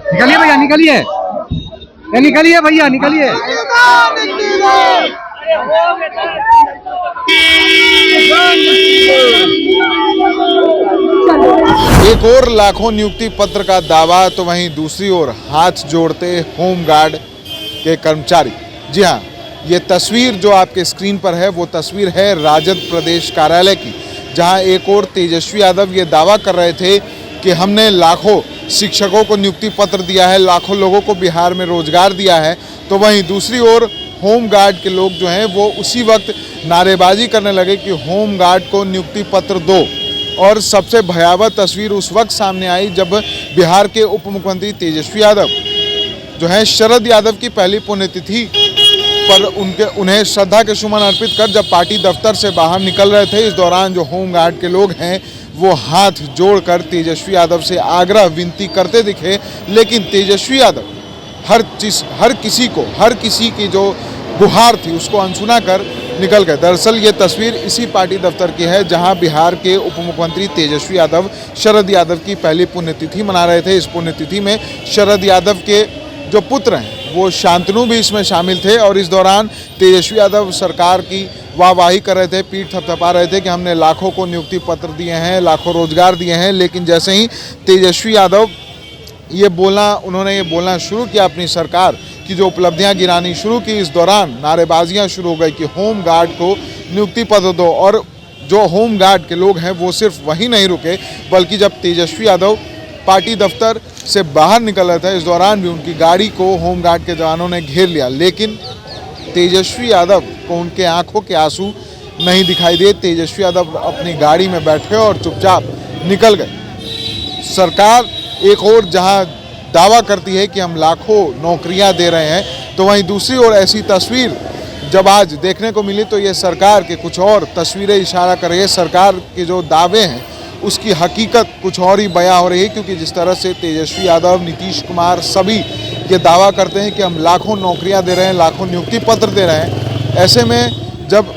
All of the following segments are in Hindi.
निकलिए भैया, निकलिए, निकलिए भैया, निकलिए। एक और लाखों नियुक्ति पत्र का दावा तो वहीं दूसरी ओर हाथ जोड़ते होमगार्ड के कर्मचारी। जी हाँ, ये तस्वीर जो आपके स्क्रीन पर है वो तस्वीर है राजद प्रदेश कार्यालय की, जहां एक और तेजस्वी यादव ये दावा कर रहे थे कि हमने लाखों शिक्षकों को नियुक्ति पत्र दिया है, लाखों लोगों को बिहार में रोजगार दिया है। तो वहीं दूसरी ओर होमगार्ड के लोग जो हैं वो उसी वक्त नारेबाजी करने लगे कि होमगार्ड को नियुक्ति पत्र दो। और सबसे भयावह तस्वीर उस वक्त सामने आई जब बिहार के उप मुख्यमंत्री तेजस्वी यादव जो है शरद यादव की पहली पुण्यतिथि पर उन्हें श्रद्धा के सुमन अर्पित कर जब पार्टी दफ्तर से बाहर निकल रहे थे, इस दौरान जो होमगार्ड के लोग हैं वो हाथ जोड़कर तेजस्वी यादव से आग्रह विनती करते दिखे। लेकिन तेजस्वी यादव हर किसी की जो गुहार थी उसको अनसुना कर निकल गए। दरअसल ये तस्वीर इसी पार्टी दफ्तर की है जहां बिहार के उप मुख्यमंत्री तेजस्वी यादव शरद यादव की पहली पुण्यतिथि मना रहे थे। इस पुण्यतिथि में शरद यादव के जो पुत्र हैं वो शांतनु भी इसमें शामिल थे और इस दौरान तेजस्वी यादव सरकार की वाहवाही कर रहे थे, पीठ थपथपा रहे थे कि हमने लाखों को नियुक्ति पत्र दिए हैं, लाखों रोजगार दिए हैं। लेकिन जैसे ही तेजस्वी यादव उन्होंने ये बोलना शुरू किया, अपनी सरकार की जो उपलब्धियां गिरानी शुरू की, इस दौरान नारेबाजियां शुरू हो गई कि होमगार्ड को नियुक्ति पत्र दो। और जो होमगार्ड के लोग हैं वो सिर्फ वहीं नहीं रुके, बल्कि जब तेजस्वी यादव पार्टी दफ्तर से बाहर निकल रहे थे, इस दौरान भी उनकी गाड़ी को होमगार्ड के जवानों ने घेर लिया। लेकिन तेजस्वी यादव को उनके आंखों के आंसू नहीं दिखाई दिए। तेजस्वी यादव अपनी गाड़ी में बैठे और चुपचाप निकल गए। सरकार एक और जहां दावा करती है कि हम लाखों नौकरियां दे रहे हैं, तो वहीं दूसरी ओर ऐसी तस्वीर जब आज देखने को मिली तो ये सरकार के कुछ और तस्वीरें इशारा कर रही है। सरकार के जो दावे हैं उसकी हकीकत कुछ और ही बयां हो रही है, क्योंकि जिस तरह से तेजस्वी यादव, नीतीश कुमार सभी ये दावा करते हैं कि हम लाखों नौकरियां दे रहे हैं, लाखों नियुक्ति पत्र दे रहे हैं। ऐसे में जब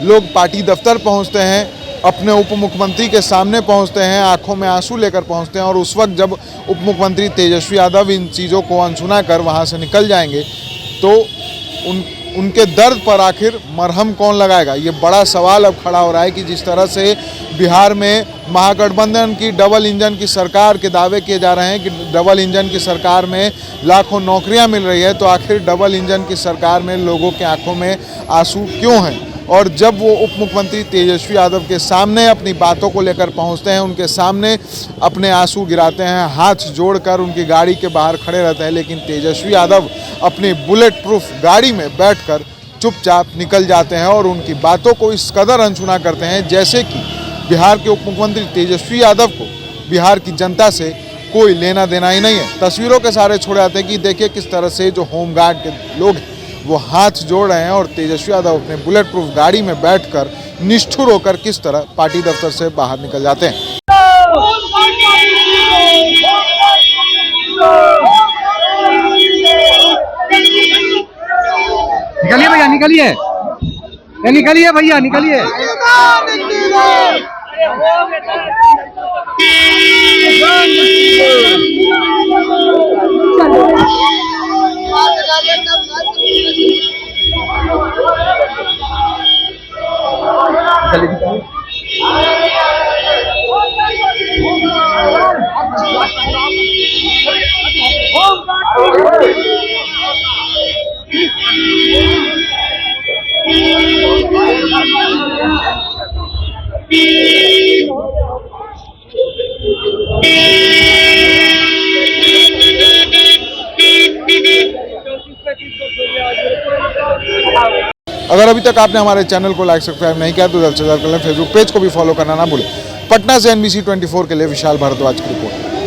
लोग पार्टी दफ्तर पहुंचते हैं, अपने उप मुख्यमंत्री के सामने पहुंचते हैं, आंखों में आंसू लेकर पहुंचते हैं, और उस वक्त जब उप मुख्यमंत्री तेजस्वी यादव इन चीज़ों को अनसुना कर वहां से निकल जाएंगे तो उनके दर्द पर आखिर मरहम कौन लगाएगा? ये बड़ा सवाल अब खड़ा हो रहा है कि जिस तरह से बिहार में महागठबंधन की डबल इंजन की सरकार के दावे किए जा रहे हैं कि डबल इंजन की सरकार में लाखों नौकरियां मिल रही है, तो आखिर डबल इंजन की सरकार में लोगों के आंखों में आंसू क्यों हैं? और जब वो उप मुख्यमंत्री तेजस्वी यादव के सामने अपनी बातों को लेकर पहुंचते हैं, उनके सामने अपने आंसू गिराते हैं, हाथ जोड़कर उनकी गाड़ी के बाहर खड़े रहते हैं, लेकिन तेजस्वी यादव अपनी बुलेट प्रूफ गाड़ी में बैठकर चुपचाप निकल जाते हैं और उनकी बातों को इस कदर अनसुना करते हैं जैसे कि बिहार के उप मुख्यमंत्री तेजस्वी यादव को बिहार की जनता से कोई लेना देना ही नहीं है। तस्वीरों के सारे छोड़े आते हैं कि देखिए किस तरह से जो होमगार्ड के लोग वो हाथ जोड़ रहे हैं और तेजस्वी यादव अपने बुलेट प्रूफ गाड़ी में बैठकर निष्ठुर होकर किस तरह पार्टी दफ्तर से बाहर निकल जाते हैं। निकलिए भैया, निकलिए, निकलिए भैया, निकलिए। अगर अभी तक आपने हमारे चैनल को लाइक सब्सक्राइब नहीं किया तो जल्द से जल्द कर लें। फेसबुक पेज को भी फॉलो करना ना भूलें। पटना से NBC 24 के लिए विशाल भारद्वाज की रिपोर्ट।